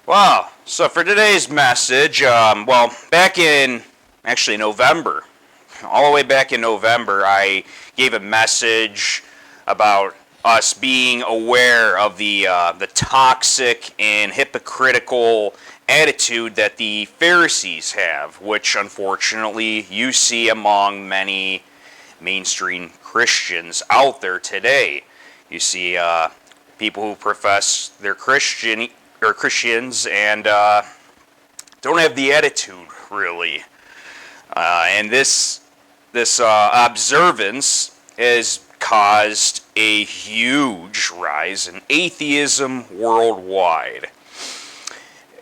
Wow. So for today's message, back in actually November, all the way back in November, I gave a message about us being aware of the toxic and hypocritical attitude that the Pharisees have, which unfortunately you see among many mainstream Christians out there today. You see people who profess they're Christians and don't have the attitude really, and this observance has caused a huge rise in atheism worldwide.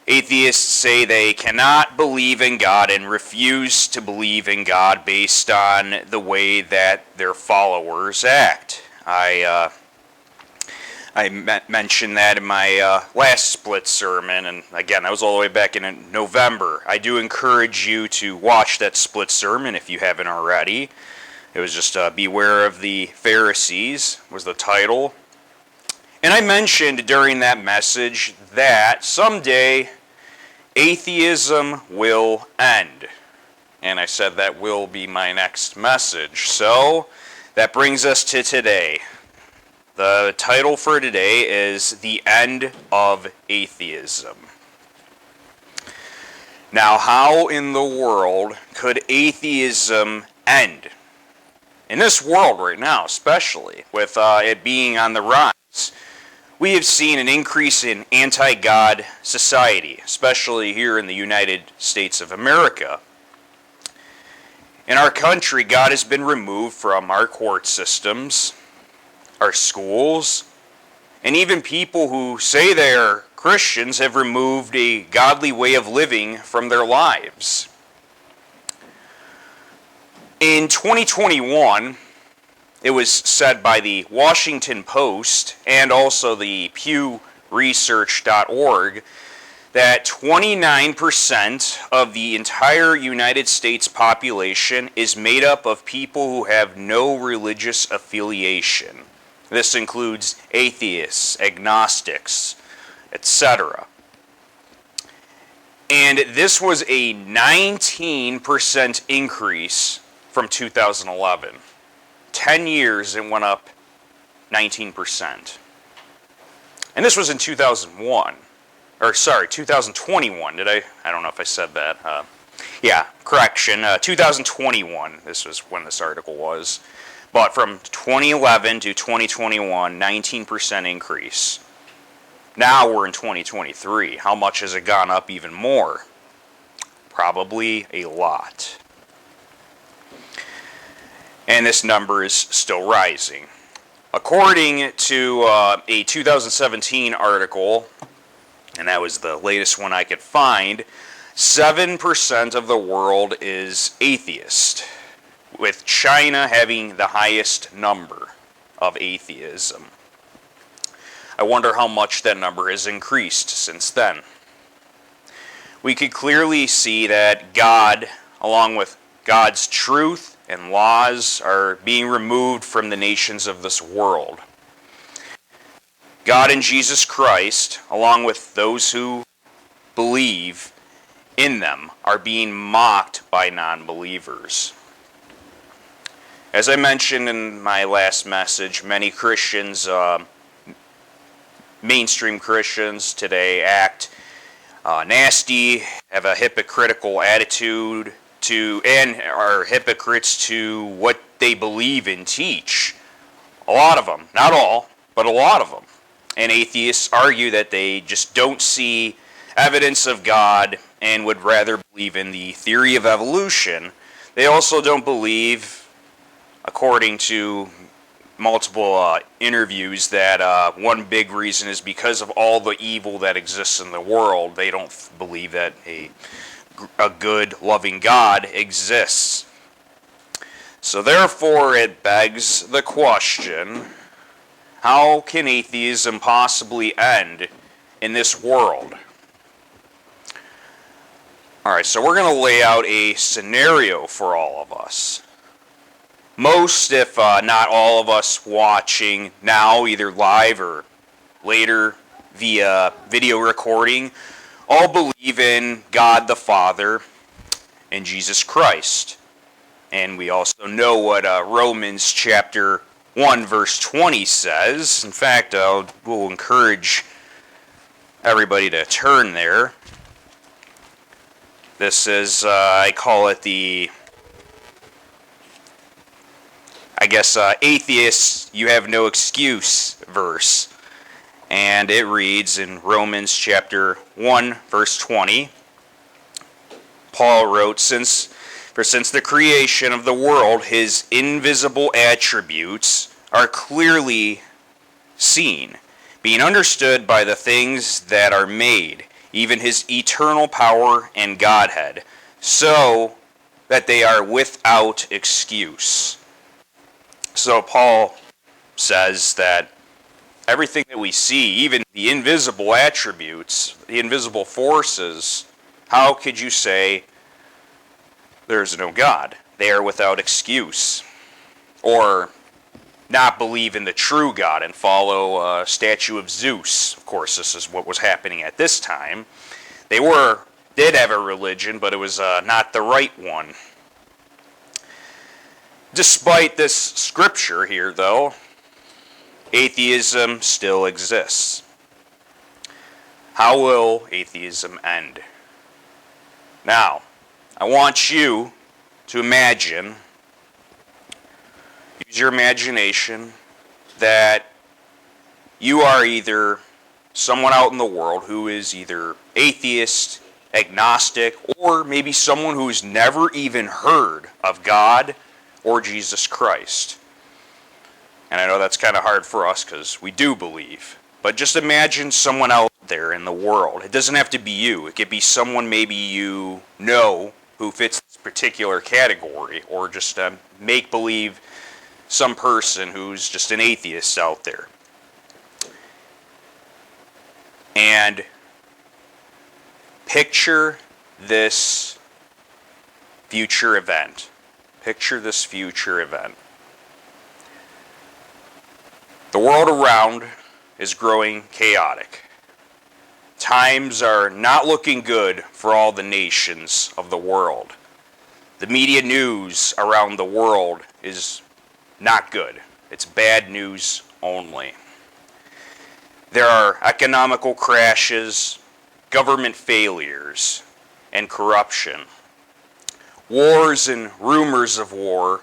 Atheists say they cannot believe in God and refuse to believe in God based on the way that their followers act. I mentioned that in my last split sermon, and again, that was all the way back in November. I do encourage you to watch that split sermon if you haven't already. It was just Beware of the Pharisees was the title. And I mentioned during that message that someday atheism will end. And I said that will be my next message. So that brings us to today. The title for today is The End of Atheism. Now, how in the world could atheism end? In this world right now, especially, with it being on the rise, we have seen an increase in anti-God society, especially here in the United States of America. In our country, God has been removed from our court systems, our schools, and even people who say they are Christians have removed a godly way of living from their lives. In 2021, it was said by the Washington Post and also the PewResearch.org that 29% of the entire United States population is made up of people who have no religious affiliation. This includes atheists, agnostics, etc. And this was a 19% increase from 2011. 10 years it went up 19%. And this was in 2021. 2021. I don't know if I said that. Correction. 2021. This was when this article was. But from 2011 to 2021, 19% increase. Now we're in 2023. How much has it gone up even more? Probably a lot. And this number is still rising. According to a 2017 article, and that was the latest one I could find, 7% of the world is atheist, with China having the highest number of atheism. I wonder how much that number has increased since then. We could clearly see that God, along with God's truth and laws, are being removed from the nations of this world. God and Jesus Christ, along with those who believe in them, are being mocked by non-believers. As I mentioned in my last message, many Christians, mainstream Christians today, act nasty, have a hypocritical attitude and are hypocrites to what they believe and teach. A lot of them, not all, but a lot of them. And atheists argue that they just don't see evidence of God and would rather believe in the theory of evolution. They also don't believe, according to multiple interviews, that one big reason is because of all the evil that exists in the world. They don't believe that a good, loving God exists. So therefore, it begs the question, how can atheism possibly end in this world? Alright, so we're going to lay out a scenario for all of us. Most, if not all of us watching now, either live or later via video recording, all believe in God the Father and Jesus Christ. And we also know what Romans chapter 1 verse 20 says. In fact, we'll encourage everybody to turn there. This is, I call it the, atheists, you have no excuse verse. And it reads in Romans chapter 1 verse 20, Paul wrote, since the creation of the world, his invisible attributes are clearly seen, being understood by the things that are made, even his eternal power and Godhead, so that they are without excuse. So Paul says that everything that we see, even the invisible attributes, the invisible forces, how could you say there is no God? They are without excuse. Or not believe in the true God and follow a statue of Zeus. Of course, this is what was happening at this time. They did have a religion, but it was not the right one. Despite this scripture here, though, atheism still exists. How will atheism end? Now, I want you to imagine, use your imagination, that you are either someone out in the world who is either atheist, agnostic, or maybe someone who's never even heard of God or Jesus Christ. And I know that's kind of hard for us because we do believe. But just imagine someone out there in the world. It doesn't have to be you. It could be someone maybe you know who fits this particular category, or just make-believe some person who's just an atheist out there. And picture this future event. Picture this future event. The world around is growing chaotic. Times are not looking good for all the nations of the world. The media news around the world is not good. It's bad news only. There are economical crashes, government failures, and corruption. Wars and rumors of war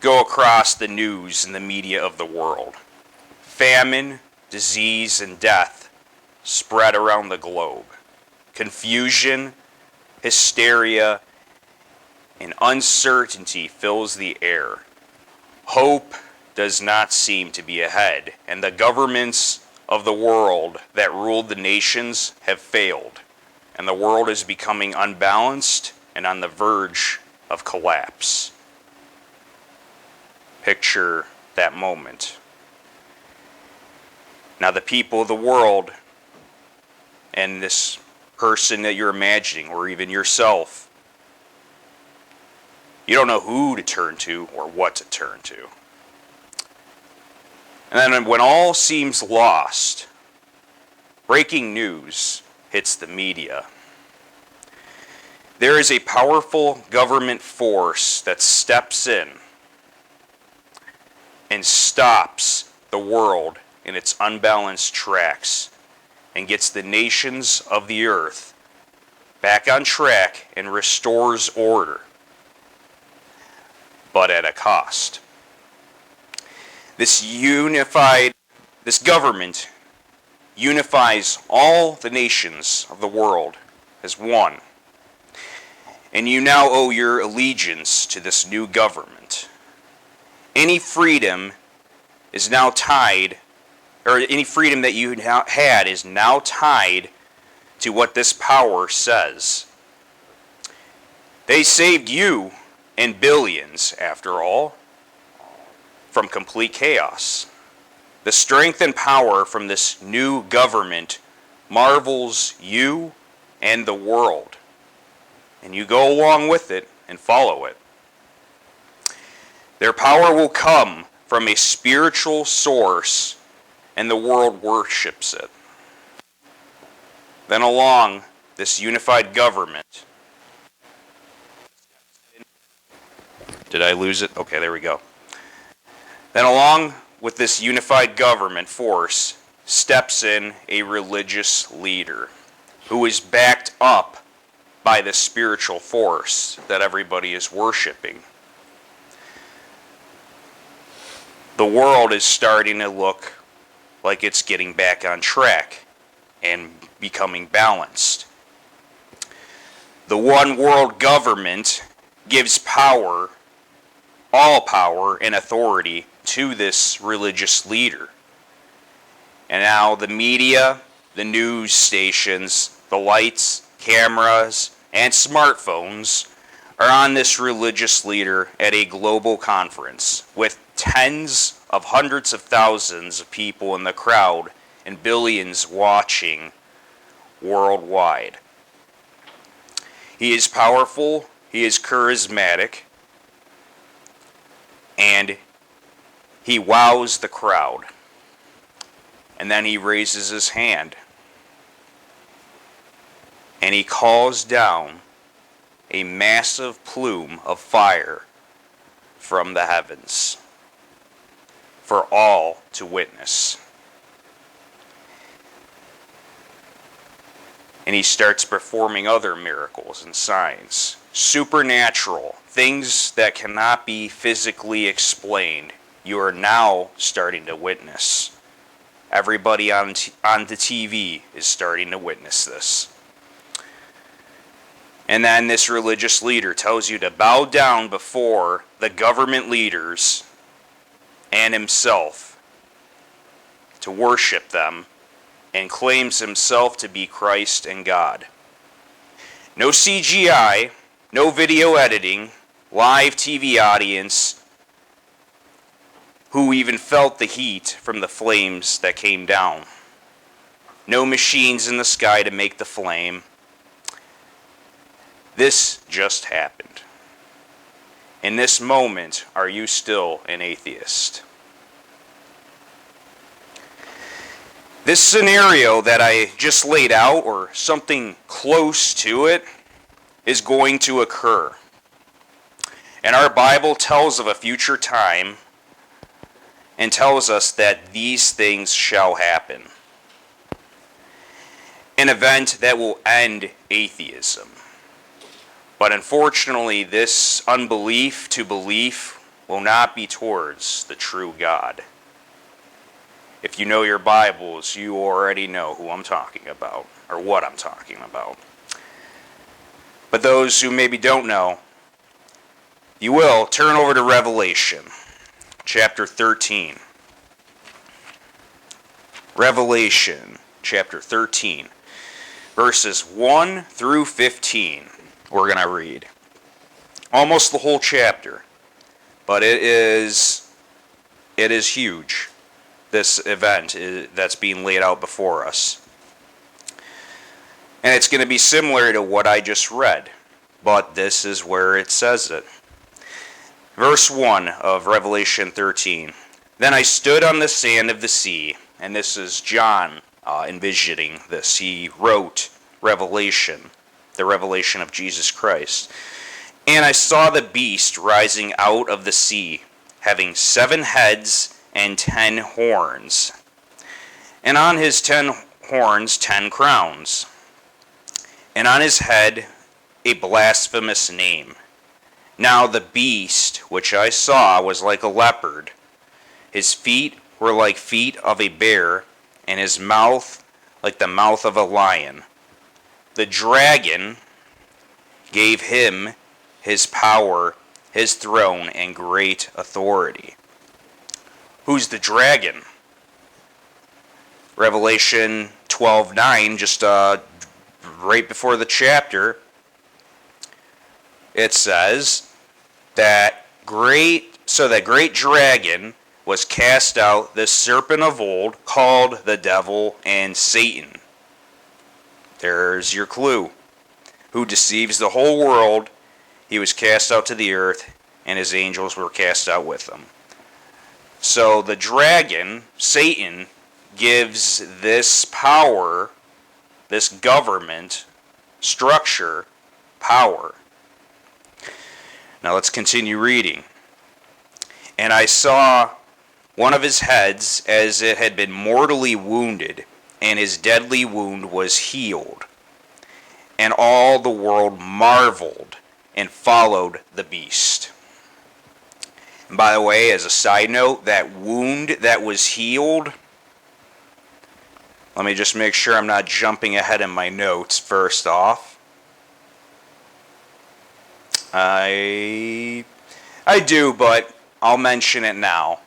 go across the news and the media of the world. Famine, disease, and death spread around the globe. Confusion, hysteria, and uncertainty fills the air. Hope does not seem to be ahead, and the governments of the world that ruled the nations have failed, and the world is becoming unbalanced and on the verge of collapse. Picture that moment. Now the people of the world and this person that you're imagining, or even yourself, you don't know who to turn to or what to turn to. And then when all seems lost, breaking news hits the media. There is a powerful government force that steps in and stops the world in its unbalanced tracks and gets the nations of the earth back on track and restores order, but at a cost. This government unifies all the nations of the world as one. And you now owe your allegiance to this new government. Any freedom is now tied, or any freedom that you had is now tied to what this power says. They saved you and billions, after all, from complete chaos. The strength and power from this new government marvels you and the world. And you go along with it and follow it. Their power will come from a spiritual source, and the world worships it. Then along this unified government, did I lose it? Okay, there we go. Then along with this unified government force steps in a religious leader who is backed up by the spiritual force that everybody is worshiping. The world is starting to look like it's getting back on track and becoming balanced. The one world government gives power, all power and authority, to this religious leader. And now the media, the news stations, the lights, cameras, and smartphones are on this religious leader at a global conference with tens of hundreds of thousands of people in the crowd and billions watching worldwide. He is powerful, he is charismatic, and he wows the crowd. And then he raises his hand and he calls down a massive plume of fire from the heavens for all to witness. And he starts performing other miracles and signs, supernatural, things that cannot be physically explained. You are now starting to witness. Everybody on the TV is starting to witness this. And then this religious leader tells you to bow down before the government leaders and himself, to worship them, and claims himself to be Christ and God. No CGI, no video editing, live TV audience who even felt the heat from the flames that came down. No machines in the sky to make the flame. This just happened. In this moment, are you still an atheist? This scenario that I just laid out, or something close to it, is going to occur. And our Bible tells of a future time and tells us that these things shall happen. An event that will end atheism. But unfortunately, this unbelief to belief will not be towards the true God. If you know your Bibles, you already know who I'm talking about, or what I'm talking about. But those who maybe don't know, you will turn over to Revelation, chapter 13. Revelation, chapter 13, verses 1 through 15. We're going to read almost the whole chapter, but it is huge, this event that's being laid out before us. And it's going to be similar to what I just read, but this is where it says it. Verse 1 of Revelation 13. Then I stood on the sand of the sea, and this is John envisioning this. He wrote Revelation, the revelation of Jesus Christ. And I saw the beast rising out of the sea, having 7 heads and 10 horns, and on his 10 horns 10 crowns, and on his head a blasphemous name. Now the beast which I saw was like a leopard. His feet were like feet of a bear, and his mouth like the mouth of a lion. The dragon gave him his power, his throne, and great authority. Who's the dragon? Revelation 12:9, just right before the chapter, it says that great dragon was cast out, the serpent of old, called the devil and Satan. There's your clue. Who deceives the whole world. He was cast out to the earth, and his angels were cast out with him. So the dragon, Satan, gives this power this government structure, power. Now let's continue reading. And I saw one of his heads as it had been mortally wounded, and his deadly wound was healed. And all the world marveled and followed the beast. And by the way, as a side note, that wound that was healed, let me just make sure I'm not jumping ahead in my notes first off. I do, but I'll mention it now.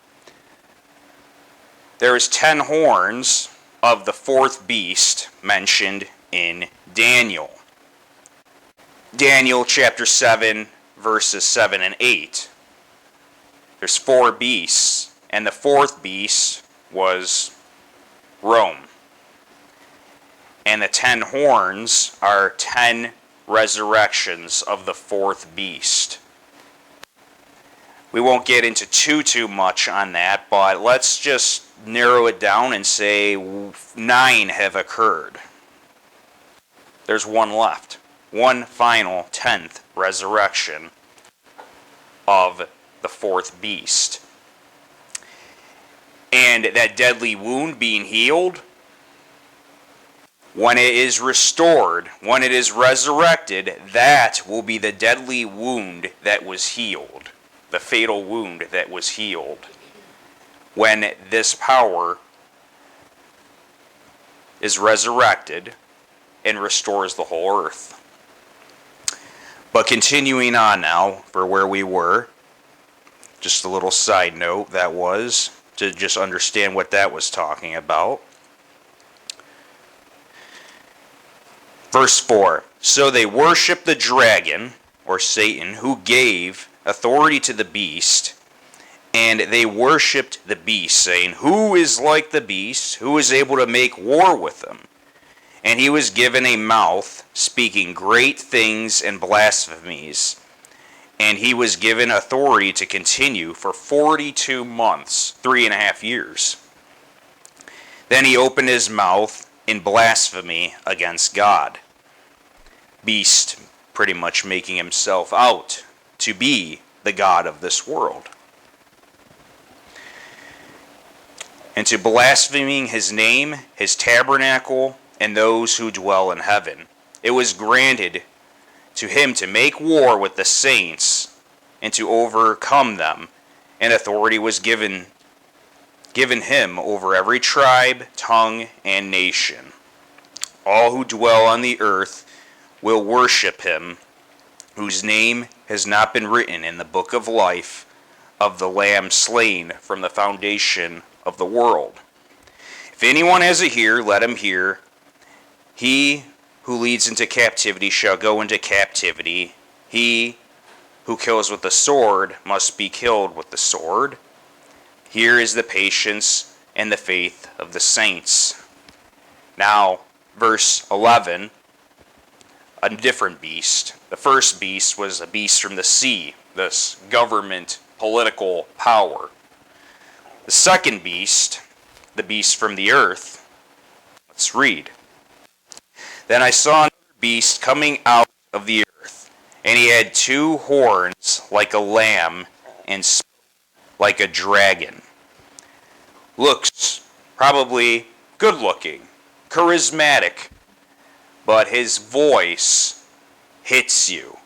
There is 10 horns of the fourth beast mentioned in Daniel. Daniel chapter 7, verses 7 and 8. There's 4 beasts, and the fourth beast was Rome. And the 10 horns are 10 resurrections of the fourth beast. We won't get into too much on that, but let's just narrow it down and say 9 have occurred. There's one left. One final 10th resurrection of the fourth beast. And that deadly wound being healed, when it is restored, when it is resurrected, that will be the deadly wound that was healed. The fatal wound that was healed. When this power is resurrected and restores the whole earth. But continuing on now, for where we were, just a little side note that was, to just understand what that was talking about. Verse 4, so they worship the dragon, or Satan, who gave authority to the beast, and they worshipped the beast, saying, who is like the beast? Who is able to make war with him? And he was given a mouth, speaking great things and blasphemies. And he was given authority to continue for 42 months, 3.5 years. Then he opened his mouth in blasphemy against God. Beast pretty much making himself out to be the God of this world. And to blaspheming his name, his tabernacle, and those who dwell in heaven. It was granted to him to make war with the saints and to overcome them, and authority was given him over every tribe, tongue, and nation. All who dwell on the earth will worship him, whose name has not been written in the book of life of the Lamb slain from the foundation of the world. If anyone has a ear, let him hear. He who leads into captivity shall go into captivity. He who kills with the sword must be killed with the sword. Here is the patience and the faith of the saints. Now, verse 11, a different beast. The first beast was a beast from the sea, this government, political power. The second beast, the beast from the earth. Let's read. Then I saw another beast coming out of the earth, and he had 2 horns like a lamb and spoke like a dragon. Looks probably good looking, charismatic, but his voice hits you,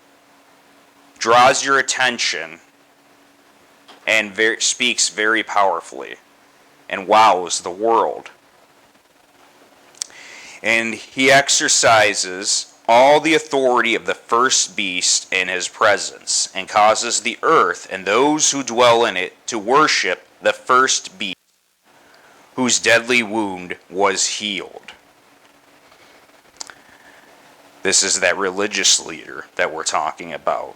draws your attention, and speaks very powerfully, and wows the world. And he exercises all the authority of the first beast in his presence, and causes the earth and those who dwell in it to worship the first beast, whose deadly wound was healed. This is that religious leader that we're talking about.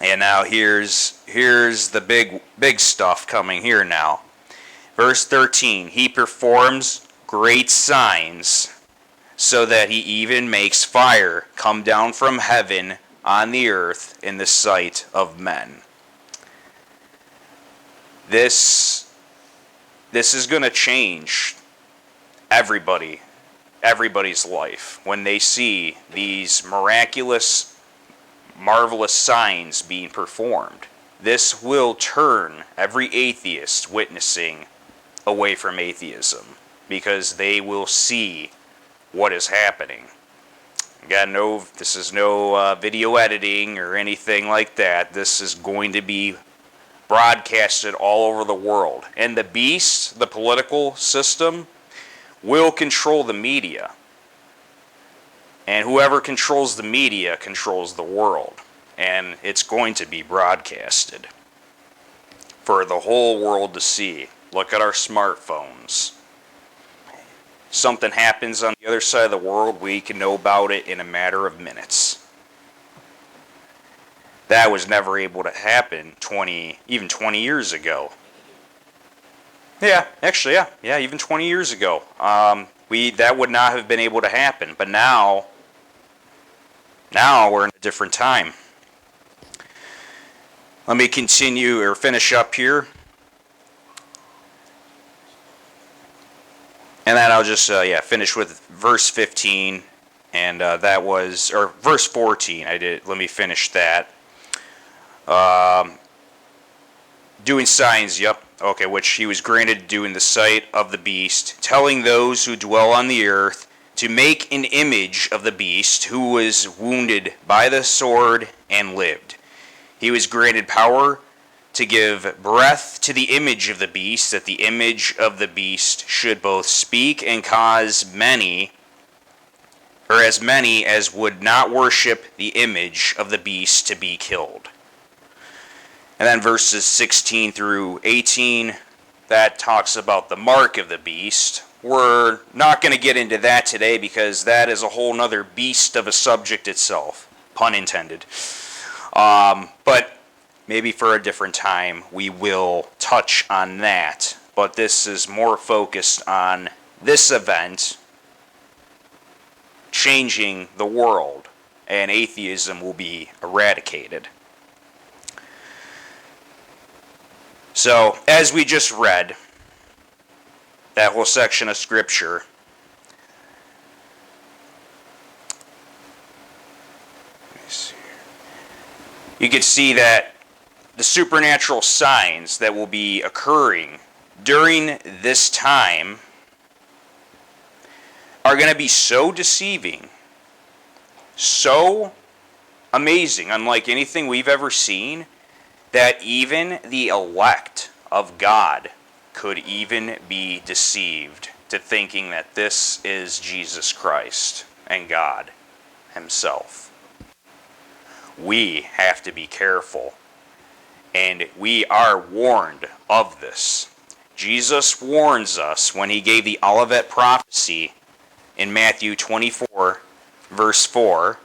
And now here's the big stuff coming here now. Verse 13, he performs great signs, so that he even makes fire come down from heaven on the earth in the sight of men. This is going to change everybody everybody's life when they see these miraculous, marvelous signs being performed. This will turn every atheist witnessing away from atheism, because they will see what is happening. Again, this is no video editing or anything like that. This is going to be broadcasted all over the world. And the beast, the political system, will control the media. And whoever controls the media controls the world. And it's going to be broadcasted for the whole world to see. Look at our smartphones. Something happens on the other side of the world, we can know about it in a matter of minutes. That was never able to happen even 20 years ago. Yeah, actually, yeah, even 20 years ago. That would not have been able to happen, but now we're in a different time. Let me continue or finish up here. And then I'll just finish with verse 15, and that was, or verse 14. Let me finish that. Doing signs, yep. Okay, which he was granted to do in the sight of the beast, telling those who dwell on the earth to make an image of the beast who was wounded by the sword and lived. He was granted power to give breath to the image of the beast, that the image of the beast should both speak and cause many, or as many as would not worship the image of the beast, to be killed. And then verses 16 through 18, that talks about the mark of the beast. We're not going to get into that today because that is a whole nother beast of a subject itself, pun intended. But maybe for a different time we will touch on that. But this is more focused on this event changing the world, and atheism will be eradicated. So, as we just read, that whole section of Scripture, you can see that the supernatural signs that will be occurring during this time are going to be so deceiving, so amazing, unlike anything we've ever seen, that even the elect of God could even be deceived to thinking that this is Jesus Christ and God Himself. We have to be careful, and we are warned of this. Jesus warns us when He gave the Olivet prophecy in Matthew 24, verse 4.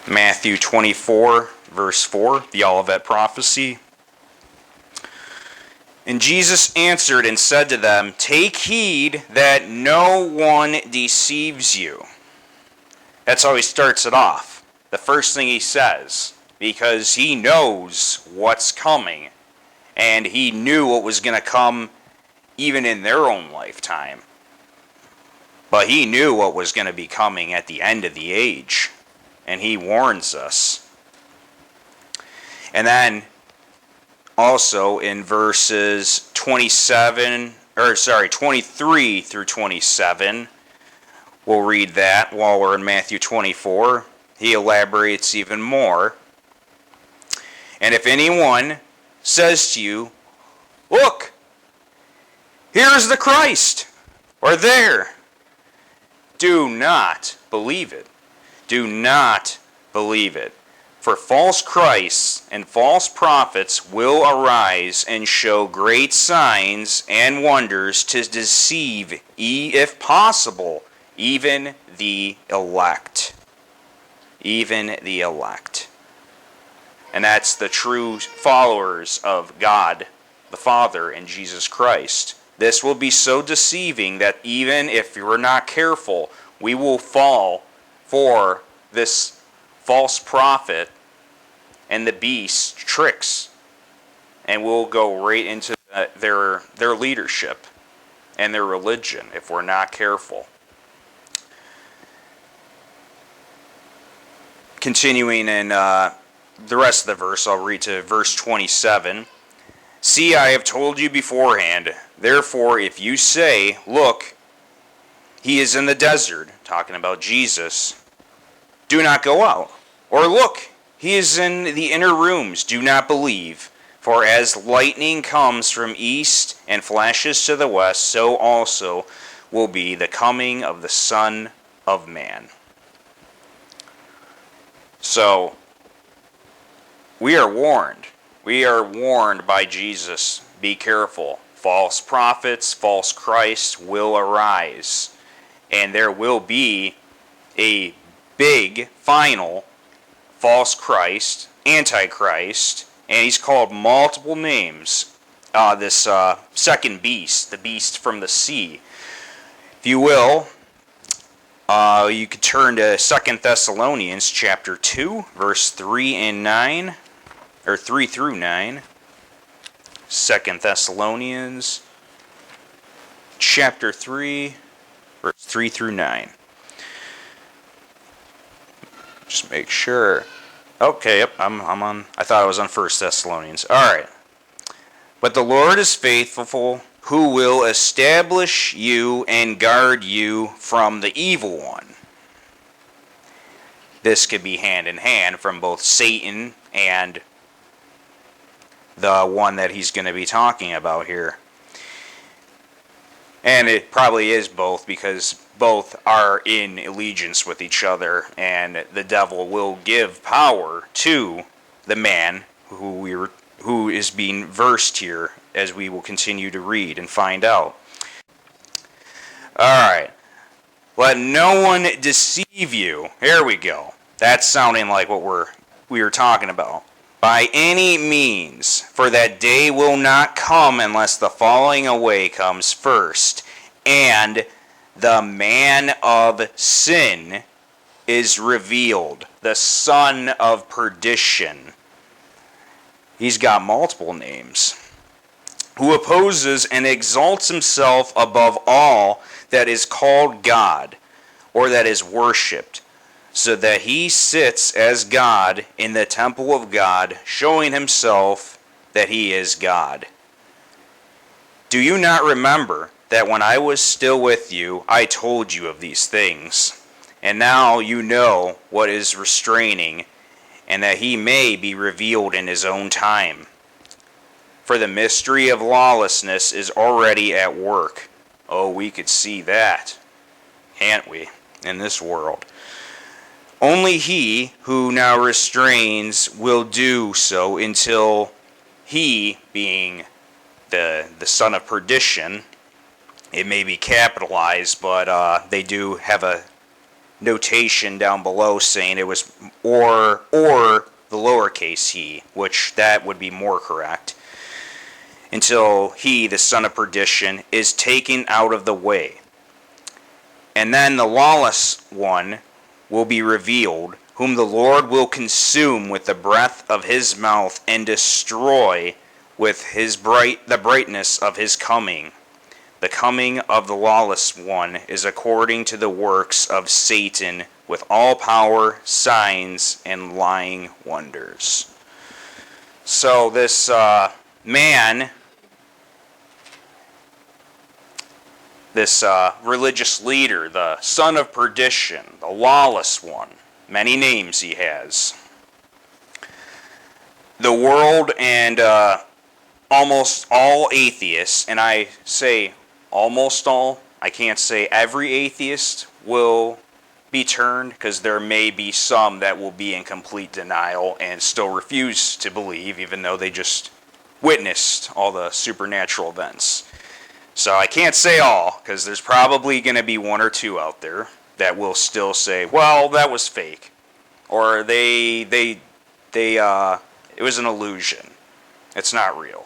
Matthew 24, verse 4, the Olivet prophecy. And Jesus answered and said to them, "Take heed that no one deceives you." That's how He starts it off. The first thing He says, because He knows what's coming, and He knew what was going to come even in their own lifetime. But He knew what was going to be coming at the end of the age. And He warns us. And then also in verses 23 through 27, we'll read that while we're in Matthew 24. He elaborates even more. And if anyone says to you, "Look, here is the Christ," or "There," do not believe it. Do not believe it. For false Christs and false prophets will arise and show great signs and wonders to deceive, if possible, even the elect. Even the elect. And that's the true followers of God the Father and Jesus Christ. This will be so deceiving that even if we're not careful, we will fall for this false prophet and the beast's tricks, and we'll go right into their leadership and their religion if we're not careful. Continuing in the rest of the verse, I'll read to verse 27. See, I have told you beforehand. Therefore, if you say, look, he is in the desert, talking about Jesus, do not go out. Or look, he is in the inner rooms, do not believe. For as lightning comes from east and flashes to the west, so also will be the coming of the Son of Man. So, we are warned. We are warned by Jesus. Be careful. False prophets, false Christs will arise. And there will be a big, final false Christ, Antichrist, and he's called multiple names. This second beast, the beast from the sea. If you will, you could turn to 2 Thessalonians chapter 2, verse 3 and 9, or 3 through 9. 2 Thessalonians chapter 3, verse 3 through 9. Just make sure. Okay, yep, I'm on. I thought I was on 1 Thessalonians. All right. But the Lord is faithful, who will establish you and guard you from the evil one. This could be hand in hand from both Satan and the one that he's going to be talking about here. And it probably is both, because both are in allegiance with each other, and the devil will give power to the man who is being versed here, as we will continue to read and find out. Alright. Let no one deceive you. Here we go. That's sounding like what we were talking about. By any means, for that day will not come unless the falling away comes first, and the man of sin is revealed, the son of perdition. He's got multiple names. Who opposes and exalts himself above all that is called God, or that is worshipped, so that he sits as God in the temple of God, showing himself that he is God. Do you not remember that when I was still with you, I told you of these things? And now you know what is restraining, and that he may be revealed in his own time. For the mystery of lawlessness is already at work. Oh, we could see that, can't we, in this world? Only he who now restrains will do so until he, being the son of perdition, it may be capitalized, but they do have a notation down below saying it was or the lowercase he, which that would be more correct. Until he, the son of perdition, is taken out of the way. And then the lawless one will be revealed, whom the Lord will consume with the breath of his mouth and destroy with the brightness of his coming. The coming of the lawless one is according to the works of Satan, with all power, signs, and lying wonders. So this man, this religious leader, the son of perdition, the lawless one, many names he has. The world and almost all atheists, and I say almost all, I can't say every atheist will be turned, because there may be some that will be in complete denial and still refuse to believe, even though they just witnessed all the supernatural events. So I can't say all, because there's probably going to be one or two out there that will still say, well, that was fake, or it was an illusion. It's not real.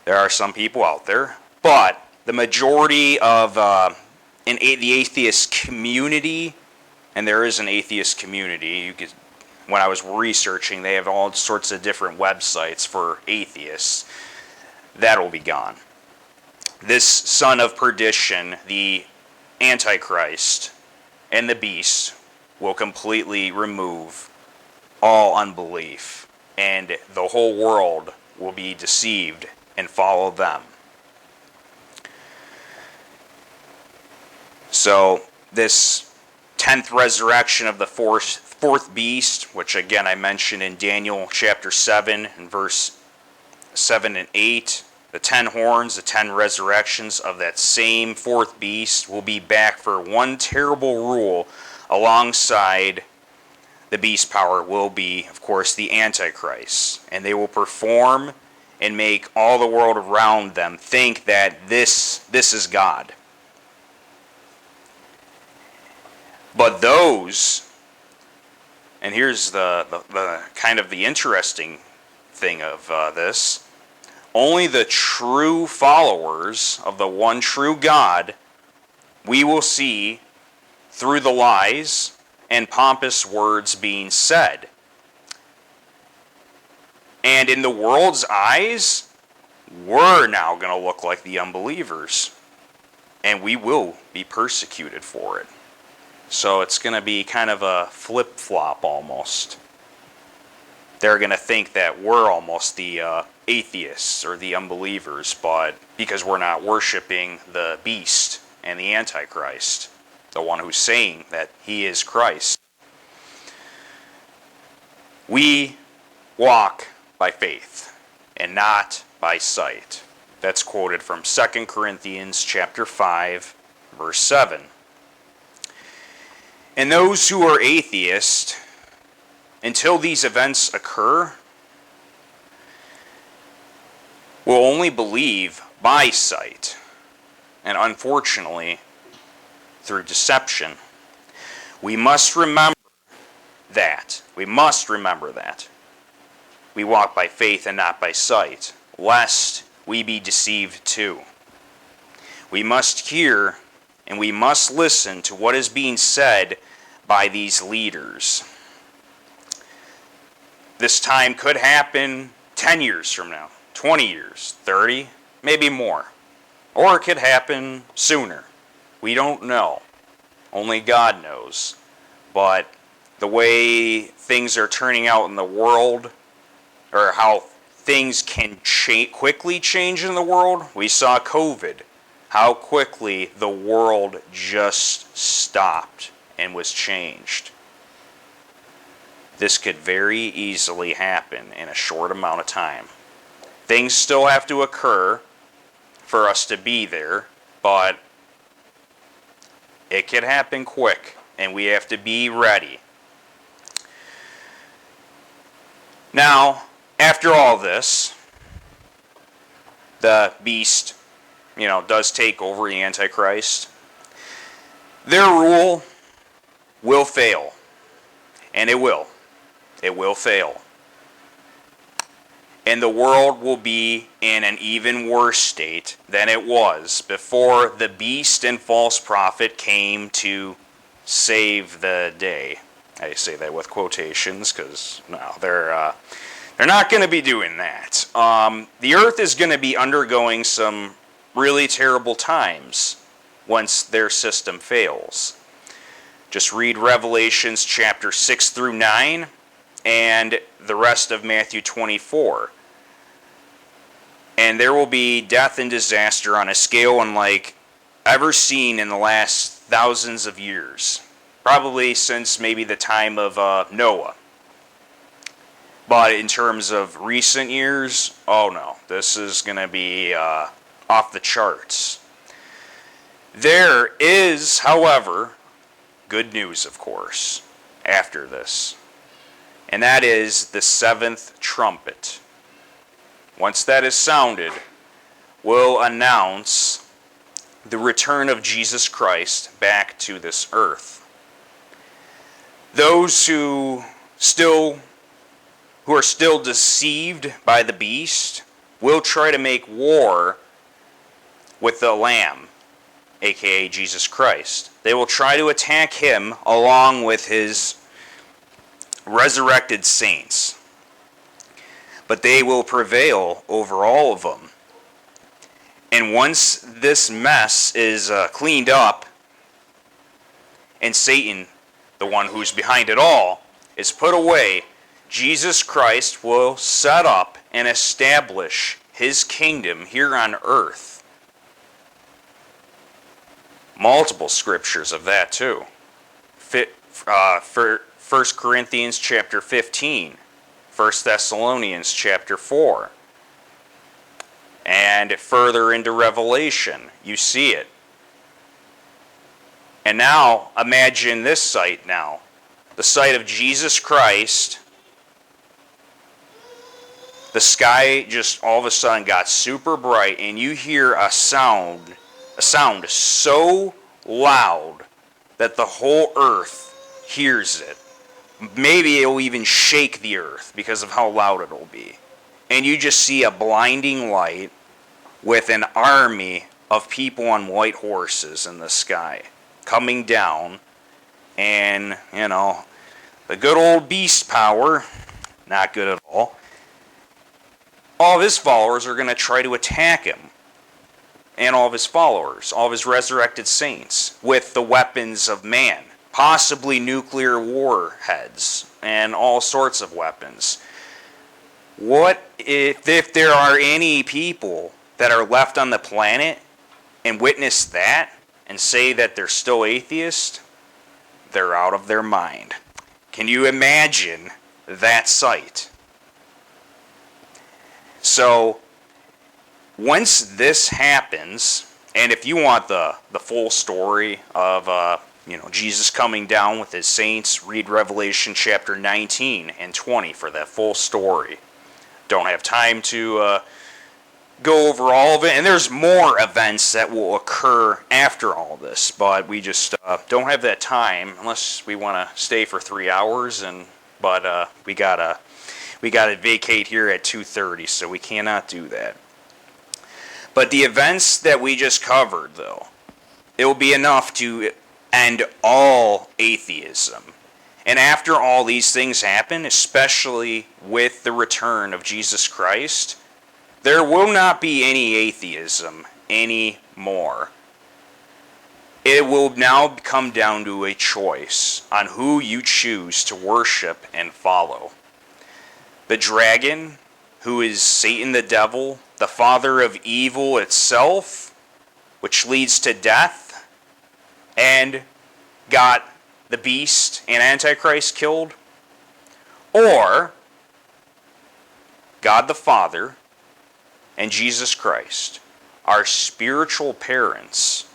There are some people out there, but the majority of the atheist community, and there is an atheist community, when I was researching, they have all sorts of different websites for atheists. That'll be gone. This son of perdition, the Antichrist and the beast, will completely remove all unbelief, and the whole world will be deceived and follow them. So this 10th resurrection of the fourth beast, which again I mentioned in Daniel chapter 7 and verse 7 and 8, the 10 horns, the 10 resurrections of that same fourth beast will be back for one terrible rule alongside the beast power will be, of course, the Antichrist. And they will perform and make all the world around them think that this is God. But those, and here's the kind of the interesting thing of this, only the true followers of the one true God we will see through the lies and pompous words being said. And in the world's eyes, we're now going to look like the unbelievers. And we will be persecuted for it. So it's going to be kind of a flip-flop almost. They're going to think that we're almost the atheists or the unbelievers, but because we're not worshiping the beast and the Antichrist, the one who's saying that he is Christ. We walk by faith and not by sight. That's quoted from 2 Corinthians chapter 5, verse 7. And those who are atheists, until these events occur, will only believe by sight, and unfortunately, through deception. We must remember that. We must remember that. We walk by faith and not by sight, lest we be deceived too. We must hear and we must listen to what is being said by these leaders. This time could happen 10 years from now, 20 years, 30, maybe more. Or it could happen sooner. We don't know. Only God knows. But the way things are turning out in the world, or how things can quickly change in the world, we saw COVID. How quickly the world just stopped and was changed. This could very easily happen in a short amount of time. Things still have to occur for us to be there, but it could happen quick, and we have to be ready. Now, after all this, the beast, does take over the Antichrist. Their rule will fail, and it will. It will fail. And the world will be in an even worse state than it was before the beast and false prophet came to save the day. I say that with quotations because no, they're not going to be doing that. The earth is going to be undergoing some really terrible times once their system fails. Just read Revelations chapter 6 through 9 and the rest of Matthew 24. And there will be death and disaster on a scale unlike ever seen in the last thousands of years. Probably since maybe the time of Noah. But in terms of recent years, oh no, this is going to be off the charts. There is, however, good news, of course, after this. And that is the seventh trumpet. Once that is sounded, we'll announce the return of Jesus Christ back to this earth. Those who are still deceived by the beast will try to make war with the Lamb, aka Jesus Christ. They will try to attack him along with his resurrected saints. But they will prevail over all of them And once this mess is cleaned up, and Satan, the one who's behind it all, is put away, Jesus Christ will set up and establish his kingdom here on earth. Multiple scriptures of that too. For 1 Corinthians chapter 15, 1 Thessalonians chapter 4, and further into Revelation, you see it. And now, imagine this sight now. The sight of Jesus Christ. The sky just all of a sudden got super bright, and you hear a sound so loud that the whole earth hears it. Maybe it will even shake the earth because of how loud it will be. And you just see a blinding light with an army of people on white horses in the sky coming down, and, the good old beast power, not good at all. All of his followers are going to try to attack him, and all of his followers, all of his resurrected saints, with the weapons of man, possibly nuclear warheads, and all sorts of weapons. What if there are any people that are left on the planet and witness that and say that they're still atheists? They're out of their mind. Can you imagine that sight? So, once this happens, and if you want the full story of Jesus coming down with his saints, read Revelation chapter 19 and 20 for that full story. Don't have time to go over all of it, and there's more events that will occur after all this, but we just don't have that time unless we want to stay for 3 hours, but we gotta vacate here at 2:30, so we cannot do that. But the events that we just covered, though, it will be enough to end all atheism. And after all these things happen, especially with the return of Jesus Christ, there will not be any atheism anymore. It will now come down to a choice on who you choose to worship and follow. The dragon, who is Satan the devil, the father of evil itself, which leads to death, and got the beast and Antichrist killed, or God the Father and Jesus Christ, our spiritual parents,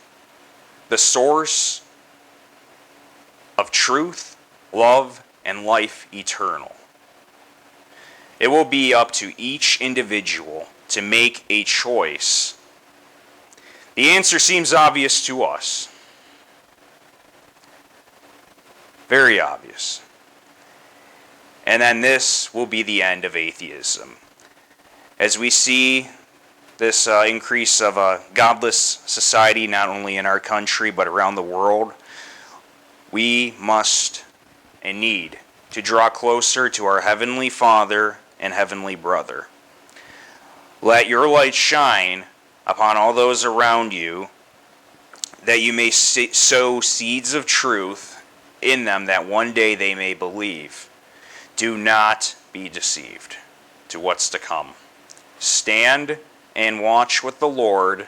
the source of truth, love, and life eternal. It will be up to each individual to make a choice. The answer seems obvious to us. Very obvious. And then this will be the end of atheism. As we see this increase of a godless society, not only in our country but around the world, we must and need to draw closer to our Heavenly Father and Heavenly Brother. Let your light shine upon all those around you, that you may sow seeds of truth in them, that one day they may believe. Do not be deceived to what's to come. Stand and watch with the Lord.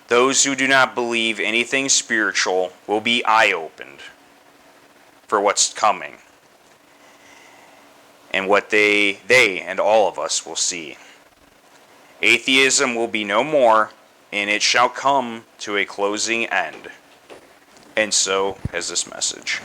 Those who do not believe anything spiritual will be eye-opened for what's coming, and what they and all of us will see. Atheism will be no more, and it shall come to a closing end. And so has this message.